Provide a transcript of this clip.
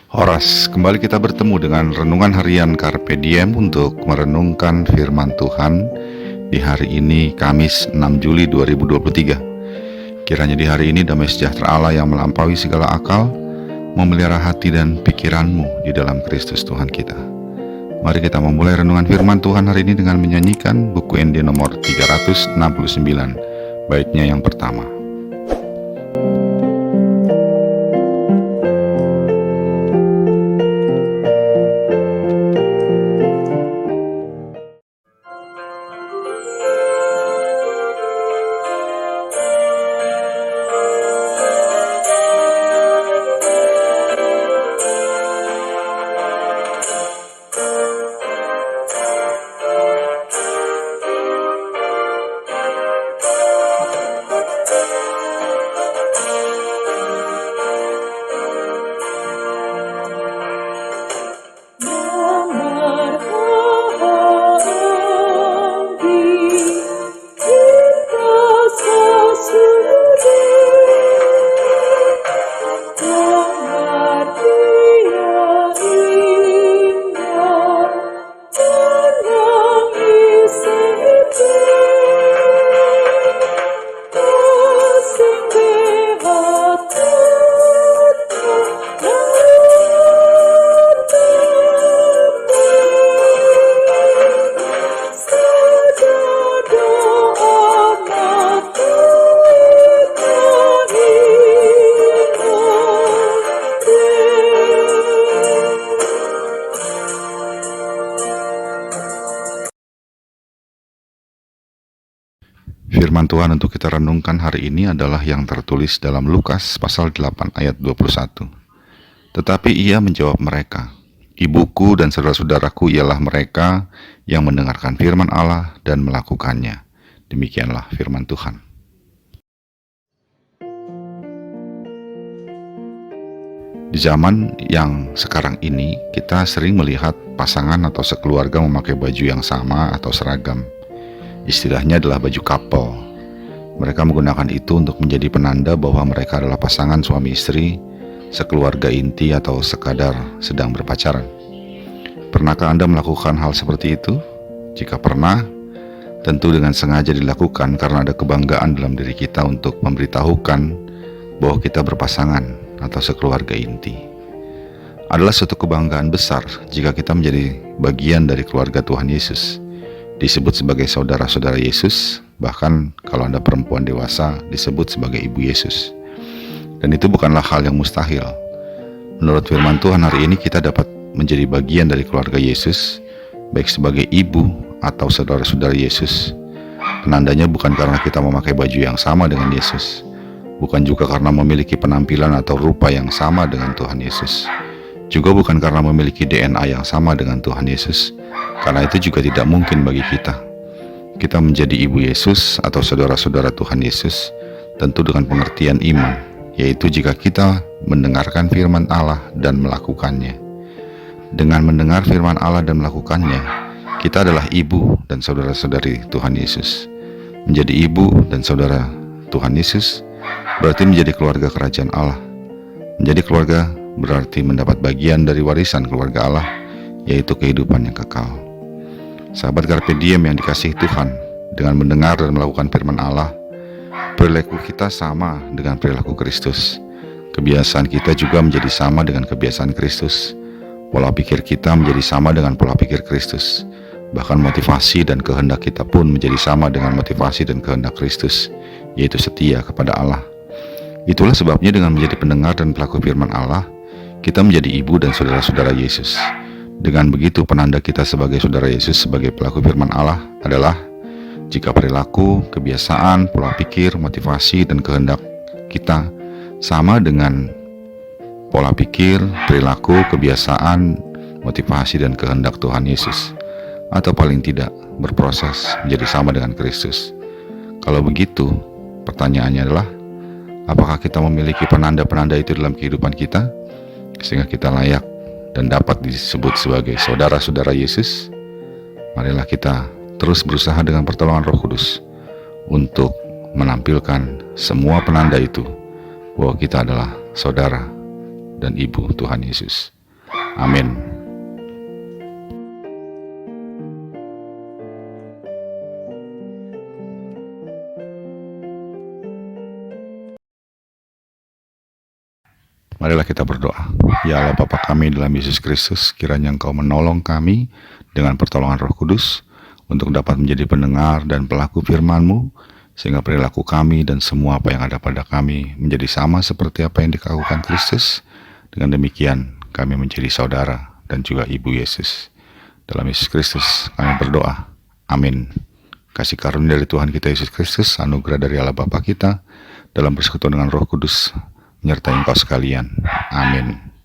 Horas, kembali kita bertemu dengan renungan harian Carpe Diem untuk merenungkan firman Tuhan di hari ini Kamis 6 Juli 2023. Kiranya di hari ini damai sejahtera Allah yang melampaui segala akal memelihara hati dan pikiranmu di dalam Kristus Tuhan kita. Mari kita memulai renungan firman Tuhan hari ini dengan menyanyikan buku ND nomor 369, baitnya yang pertama. Firman Tuhan untuk kita renungkan hari ini adalah yang tertulis dalam Lukas pasal 8 ayat 21. Tetapi ia menjawab mereka, "Ibuku dan saudara-saudaraku ialah mereka yang mendengarkan firman Allah dan melakukannya." Demikianlah firman Tuhan. Di zaman yang sekarang ini, kita sering melihat pasangan atau sekeluarga memakai baju yang sama atau seragam. Istilahnya adalah baju couple. Mereka menggunakan itu untuk menjadi penanda bahwa mereka adalah pasangan suami istri, sekeluarga inti atau sekadar sedang berpacaran. Pernahkah Anda melakukan hal seperti itu? Jika pernah, tentu dengan sengaja dilakukan karena ada kebanggaan dalam diri kita untuk memberitahukan bahwa kita berpasangan atau sekeluarga inti. Adalah suatu kebanggaan besar jika kita menjadi bagian dari keluarga Tuhan Yesus, disebut sebagai saudara-saudara Yesus, bahkan kalau Anda perempuan dewasa disebut sebagai ibu Yesus. Dan itu bukanlah hal yang mustahil. Menurut firman Tuhan hari ini kita dapat menjadi bagian dari keluarga Yesus, baik sebagai ibu atau saudara-saudara Yesus. Penandanya bukan karena kita memakai baju yang sama dengan Yesus, bukan juga karena memiliki penampilan atau rupa yang sama dengan Tuhan Yesus, juga bukan karena memiliki DNA yang sama dengan Tuhan Yesus. Karena itu juga tidak mungkin bagi kita. Kita menjadi ibu Yesus atau saudara-saudara Tuhan Yesus tentu dengan pengertian iman, yaitu jika kita mendengarkan firman Allah dan melakukannya. Dengan mendengar firman Allah dan melakukannya, kita adalah ibu dan saudara-saudari Tuhan Yesus. Menjadi ibu dan saudara Tuhan Yesus berarti menjadi keluarga kerajaan Allah. Menjadi keluarga berarti mendapat bagian dari warisan keluarga Allah, yaitu kehidupan yang kekal. Sahabat Carpe Diem yang dikasihi Tuhan, dengan mendengar dan melakukan firman Allah, perilaku kita sama dengan perilaku Kristus. Kebiasaan kita juga menjadi sama dengan kebiasaan Kristus. Pola pikir kita menjadi sama dengan pola pikir Kristus. Bahkan motivasi dan kehendak kita pun menjadi sama dengan motivasi dan kehendak Kristus, yaitu setia kepada Allah. Itulah sebabnya dengan menjadi pendengar dan pelaku firman Allah, kita menjadi ibu dan saudara-saudara Yesus. Dengan begitu, penanda kita sebagai saudara Yesus sebagai pelaku firman Allah adalah jika perilaku, kebiasaan, pola pikir, motivasi, dan kehendak kita sama dengan pola pikir, perilaku, kebiasaan, motivasi, dan kehendak Tuhan Yesus, atau paling tidak berproses menjadi sama dengan Kristus. Kalau begitu, pertanyaannya adalah, apakah kita memiliki penanda-penanda itu dalam kehidupan kita sehingga kita layak dan dapat disebut sebagai saudara-saudara Yesus? Marilah kita terus berusaha dengan pertolongan Roh Kudus untuk menampilkan semua penanda itu bahwa kita adalah saudara dan ibu Tuhan Yesus. Amin. Marilah kita berdoa. Ya Allah Bapa kami dalam Yesus Kristus, kiranya Engkau menolong kami dengan pertolongan Roh Kudus untuk dapat menjadi pendengar dan pelaku firman-Mu, sehingga perilaku kami dan semua apa yang ada pada kami menjadi sama seperti apa yang dikakukan Kristus. Dengan demikian kami menjadi saudara dan juga ibu Yesus. Dalam Yesus Kristus kami berdoa. Amin. Kasih karunia dari Tuhan kita Yesus Kristus, anugerah dari Allah Bapa kita, dalam persekutuan dengan Roh Kudus, menyertai engkau sekalian. Amin.